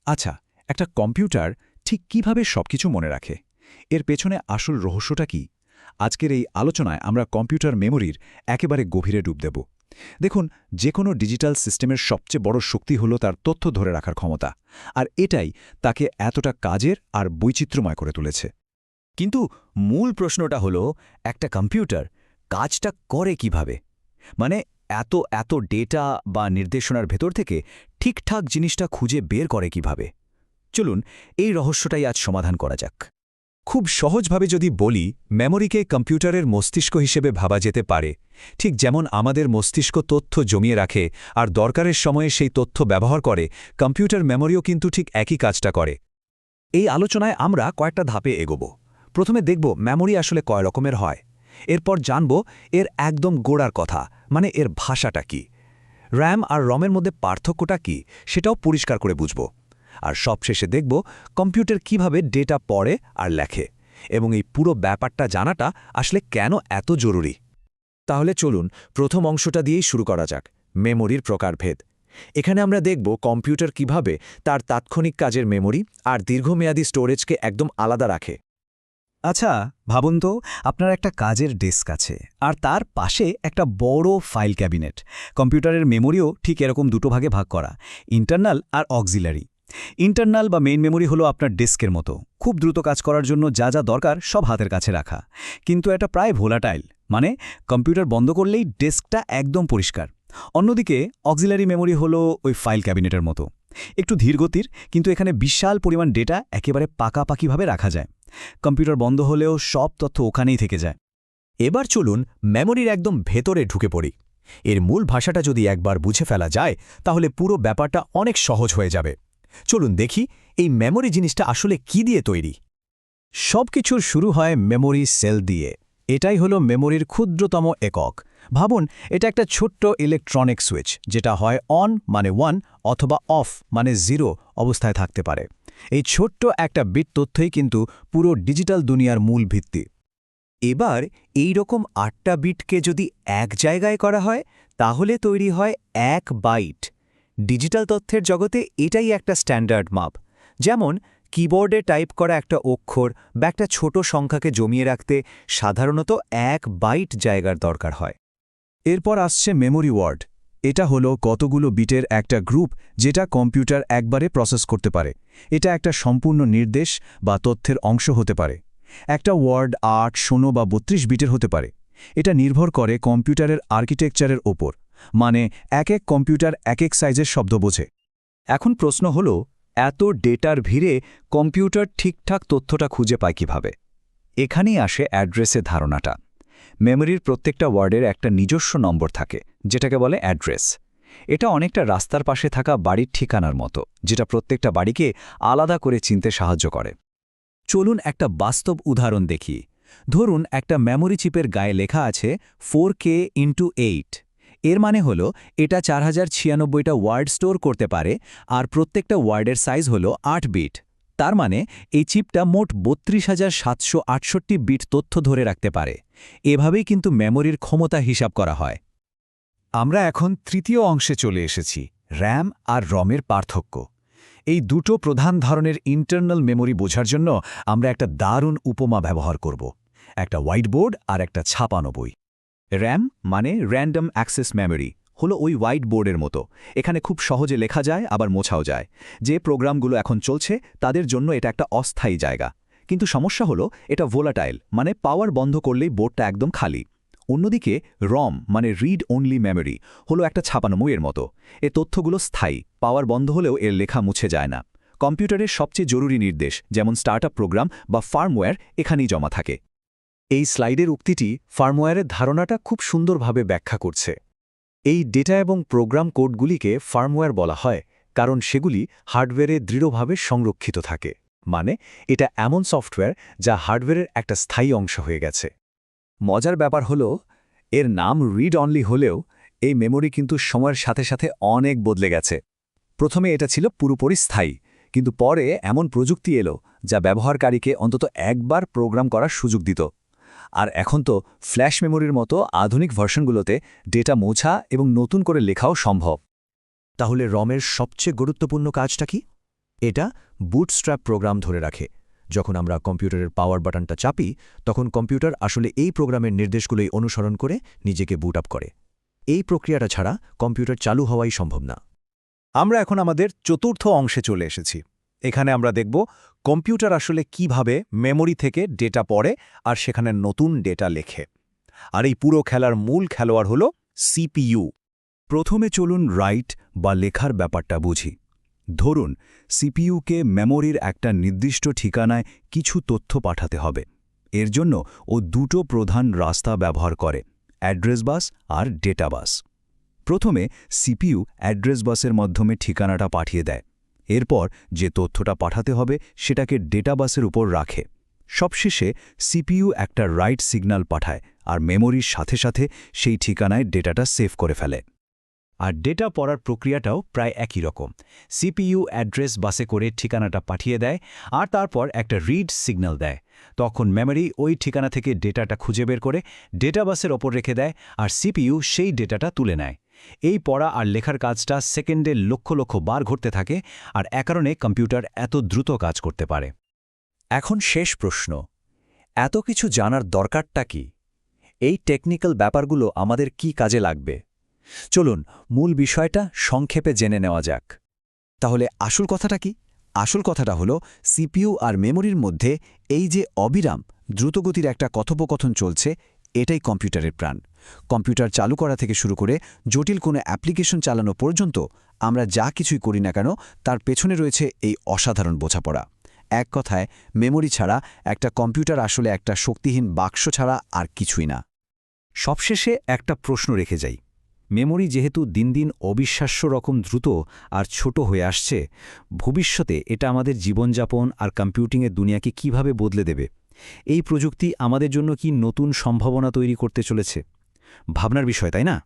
আচ্ছা, একটা কম্পিউটার ঠিক কিভাবে সবকিছু মনে রাখে? এর পেছনে আসল রহস্যটা কি? আজকের এই আলোচনায় আমরা কম্পিউটার মেমোরির একেবারে গভীরে ডুব দেব। দেখুন, যে কোনো ডিজিটাল সিস্টেমের সবচেয়ে বড় শক্তি হলো তার তথ্য ধরে রাখার ক্ষমতা। আর এটাই তাকে এতটা কাজের আর বৈচিত্র্যময় করে তুলেছে। কিন্তু মূল প্রশ্নটা হলো একটা কম্পিউটার কাজটা করে কিভাবে? মানে এত এত ডেটা বা নির্দেশনার ভেতর থেকে ঠিকঠাক জিনিসটা খুঁজে বের করে কিভাবে? চলুন এই রহস্যটাই আজ সমাধান করা যাক। খুব সহজভাবে যদি বলি, মেমোরিকে কম্পিউটারের মস্তিষ্ক হিসেবে ভাবা যেতে পারে। ঠিক যেমন আমাদের মস্তিষ্ক তথ্য জমিয়ে রাখে আর দরকারের সময়ে সেই তথ্য ব্যবহার করে, কম্পিউটার মেমোরিও কিন্তু ঠিক একই কাজটা করে। এই আলোচনায় আমরা কয়েকটা ধাপে এগোব। প্রথমে দেখব মেমোরি আসলে কয় রকমের হয়। এরপর জানব এর একদম গোড়ার কথা, মানে এর ভাষাটা কি। র্যাম আর রমের মধ্যে পার্থক্যটা কি সেটাও পরিষ্কার করে বুঝব। আর সবশেষে দেখব কম্পিউটার কিভাবে ডেটা পড়ে আর লেখে, এবং এই পুরো ব্যাপারটা জানাটা আসলে কেন এত জরুরি। তাহলে চলুন প্রথম অংশটা দিয়েই শুরু করা যাক, মেমোরির প্রকারভেদ। এখানে আমরা দেখব কম্পিউটার কিভাবে তার তাৎক্ষণিক কাজের মেমোরি আর দীর্ঘমেয়াদী স্টোরেজকে একদম আলাদা রাখে। আচ্ছা, ভাবুন তো, আপনার একটা কাজের ডেস্ক আছে আর তার পাশে একটা বড় ফাইল ক্যাবিনেট। কম্পিউটারের মেমোরিও ঠিক এরকম দুটো ভাগে ভাগ করা, ইন্টারনাল আর অক্সিলারি। ইন্টারনাল বা মেইন মেমোরি হলো আপনার ডেস্কের মতো, খুব দ্রুত কাজ করার জন্য যা যা দরকার সব হাতের কাছে রাখা। কিন্তু এটা প্রায় ভোলাটাইল, মানে কম্পিউটার বন্ধ করলেই ডেস্কটা একদম পরিষ্কার। অন্যদিকে অক্সিলারি মেমোরি হলো ওই ফাইল ক্যাবিনেটের মতো, একটু ধীরগতির, কিন্তু এখানে বিশাল পরিমাণ ডেটা একেবারে পাকাপাকিভাবে রাখা যায়। কম্পিউটার বন্ধ হলেও সব তথ্য ওখানেই থেকে যায়। এবার চলুন মেমোরির একদম ভেতরে ঢুকে পড়ি। এর মূল ভাষাটা যদি একবার বুঝে ফেলা যায় তাহলে পুরো ব্যাপারটা অনেক সহজ হয়ে যাবে। চলুন দেখি এই মেমোরি জিনিসটা আসলে কি দিয়ে তৈরি। সব কিছুর শুরু হয় মেমোরি সেল দিয়ে। এটাই হলো মেমোরির ক্ষুদ্রতম একক। ভাবুন, এটা একটা ছোট্ট ইলেকট্রনিক সুইচ, যেটা হয় অন মানে 1 অথবা অফ মানে 0 অবস্থায় থাকতে পারে। এই ছোট্ট একটা বিট তথ্যই কিন্তু পুরো ডিজিটাল দুনিয়ার মূল ভিত্তি। এবার এই রকম 8টা বিটকে যদি এক জায়গায় করা হয় তাহলে তৈরি হয় 1 বাইট। ডিজিটাল তথ্যের জগতে এটাই একটা স্ট্যান্ডার্ড মাপ। যেমন কিবোর্ডে টাইপ করা একটা অক্ষর বা একটা ছোট সংখ্যাকে জমিয়ে রাখতে সাধারণত 1 বাইট জায়গার দরকার হয়। এরপর আসছে মেমোরি ওয়ার্ড। এটা হলো কতগুলো বিটের একটা গ্রুপ যেটা কম্পিউটার একবারে প্রসেস করতে পারে। এটা একটা সম্পূর্ণ নির্দেশ বা তথ্যের অংশ হতে পারে। একটা ওয়ার্ড 8, 16 বা 32 বিটের হতে পারে। এটা নির্ভর করে কম্পিউটারের আর্কিটেকচারের ওপর, মানে এক এক কম্পিউটার এক এক সাইজের শব্দ বোঝে। এখন প্রশ্ন হলো, এত ডেটার ভিড়ে কম্পিউটার ঠিকঠাক তথ্যটা খুঁজে পায় কিভাবে? এখানেই আসে অ্যাড্রেসের ধারণাটা। মেমোরির প্রত্যেকটা ওয়ার্ডের একটা নিজস্ব নম্বর থাকে, যেটাকে বলে অ্যাড্রেস। এটা অনেকটা রাস্তার পাশে থাকা বাড়ির ঠিকানার মতো, যেটা প্রত্যেকটা বাড়িকে আলাদা করে চিনতে সাহায্য করে। চলুন একটা বাস্তব উদাহরণ দেখি। ধরুন একটা মেমোরি চিপের গায়ে লেখা আছে 4K×8। এর মানে হলো এটা 4096টা ওয়ার্ড স্টোর করতে পারে, আর প্রত্যেকটা ওয়ার্ডের সাইজ হলো 8 বিট। তার মানে এই চিপটা মোট 32,768 বিট তথ্য ধরে রাখতে পারে। এভাবেই কিন্তু মেমোরির ক্ষমতা হিসাব করা হয়। আমরা এখন তৃতীয় অংশে চলে এসেছি, র্যাম আর রমের পার্থক্য। এই দুটো প্রধান ধরনের ইন্টারনাল মেমোরি বোঝার জন্য আমরা একটা দারুণ উপমা ব্যবহার করব, একটা হোয়াইটবোর্ড আর একটা ছাপানো বই। র্যাম মানে র্যান্ডম অ্যাক্সেস মেমোরি, হলো ওই হোয়াইট বোর্ডের মতো। এখানে খুব সহজে লেখা যায়, আবার মোছাও যায়। যে প্রোগ্রামগুলো এখন চলছে তাদের জন্য এটা একটা অস্থায়ী জায়গা। কিন্তু সমস্যা হলো এটা ভোলাটাইল, মানে পাওয়ার বন্ধ করলেই বোর্ডটা একদম খালি। অন্যদিকে রম মানে রিড অনলি মেমোরি হলো একটা ছাপানো বইয়ের মতো। এ তথ্যগুলো স্থায়ী, পাওয়ার বন্ধ হলেও এর লেখা মুছে যায় না। কম্পিউটারের সবচেয়ে জরুরি নির্দেশ, যেমন স্টার্টআপ প্রোগ্রাম বা ফার্মওয়্যার, এখানেই জমা থাকে। এই স্লাইডের উক্তিটি ফার্মওয়্যারের ধারণাটা খুব সুন্দরভাবে ব্যাখ্যা করছে। এই ডেটা এবং প্রোগ্রাম কোডগুলিকে ফার্মওয়্যার বলা হয়, কারণ সেগুলি হার্ডওয়্যারে দৃঢ়ভাবে সংরক্ষিত থাকে। মানে এটা এমন সফটওয়্যার যা হার্ডওয়্যারের একটা স্থায়ী অংশ হয়ে গেছে। মজার ব্যাপার হলো, এর নাম রিড অনলি হলেও এই মেমোরি কিন্তু সময়ের সাথে সাথে অনেক বদলে গেছে। প্রথমে এটা ছিল পুরোপুরি স্থায়ী, কিন্তু পরে এমন প্রযুক্তি এলো যা ব্যবহারকারীকে অন্তত একবার প্রোগ্রাম করার সুযোগ দিত। আর এখন তো ফ্ল্যাশ মেমোরির মতো আধুনিক ভার্সনগুলোতে ডেটা মোছা এবং নতুন করে লেখাও সম্ভব। তাহলে রমের সবচেয়ে গুরুত্বপূর্ণ কাজটা কি? এটা বুটস্ট্র্যাপ প্রোগ্রাম ধরে রাখে। যখন আমরা কম্পিউটারের পাওয়ার বাটনটা চাপি, তখন কম্পিউটার আসলে এই প্রোগ্রামের নির্দেশগুলোই অনুসরণ করে নিজেকে বুট আপ করে। এই প্রক্রিয়াটা ছাড়া কম্পিউটার চালু হওয়াই সম্ভব না। আমরা এখন আমাদের চতুর্থ অংশে চলে এসেছি। এখানে আমরা দেখব কম্পিউটার আসলে কিভাবে মেমোরি থেকে ডেটা পড়ে আর সেখানে নতুন ডেটা লেখে। আর এই পুরো খেলার মূল খেলোয়াড় হল সিপিইউ। প্রথমে চলুন রাইট বা লেখার ব্যাপারটা বুঝি। ধরুন সিপিইউকে মেমোরির একটা নির্দিষ্ট ঠিকানায় কিছু তথ্য পাঠাতে হবে। এর জন্য ও দুটো প্রধান রাস্তা ব্যবহার করে, অ্যাড্রেস বাস আর ডেটা বাস। প্রথমে সিপিইউ অ্যাড্রেস বাসের মাধ্যমে ঠিকানাটা পাঠিয়ে দেয়। এরপর যে তথ্যটা পাঠাতে হবে সেটাকে ডেটা বাসের উপর রাখে। সবশেষে সিপিইউ একটা রাইট সিগন্যাল পাঠায় আর মেমোরির সাথে সাথে সেই ঠিকানায় ডেটাটা সেভ করে ফেলে। আর ডেটা পড়ার প্রক্রিয়াটাও প্রায় একই রকম। সিপিইউ অ্যাড্রেস বাসে করে ঠিকানাটা পাঠিয়ে দেয় আর তারপর একটা রিড সিগন্যাল দেয়। তখন মেমরি ওই ঠিকানা থেকে ডেটাটা খুঁজে বের করে ডেটা বাসের ওপর রেখে দেয় আর সিপিইউ সেই ডেটাটা তুলে নেয়। এই পড়া আর লেখার কাজটা সেকেন্ডে লক্ষ লক্ষ বার ঘটতে থাকে, আর এ কারণে কম্পিউটার এত দ্রুত কাজ করতে পারে। এখন শেষ প্রশ্ন, এত কিছু জানার দরকারটা কি? এই টেকনিক্যাল ব্যাপারগুলো আমাদের কি কাজে লাগবে? চলুন মূল বিষয়টা সংক্ষেপে জেনে নেওয়া যাক। তাহলে আসল কথাটা কি? আসল কথাটা হলো সিপিইউ আর মেমোরির মধ্যে এই যে অবিরাম দ্রুতগতির একটা কথোপকথন চলছে, এটাই কম্পিউটারের প্রাণ। কম্পিউটার চালু করা থেকে শুরু করে জটিল কোনো অ্যাপ্লিকেশন চালানো পর্যন্ত আমরা যা কিছুই করি না কেন, তার পেছনে রয়েছে এই অসাধারণ বোঝাপড়া। এক কথায়, মেমোরি ছাড়া একটা কম্পিউটার আসলে একটা শক্তিহীন বাক্স ছাড়া আর কিছুই না। সবশেষে একটা প্রশ্ন রেখে যাই। মেমোরি যেহেতু দিন দিন অবিশ্বাস্য রকম দ্রুত আর ছোট হয়ে আসছে, ভবিষ্যতে এটা আমাদের জীবনযাপন আর কম্পিউটিংয়ের দুনিয়াকে কিভাবে বদলে দেবে? এই প্রযুক্তি আমাদের জন্য কি নতুন সম্ভাবনা তৈরি করতে চলেছে? ভাবনার বিষয়, তাই না?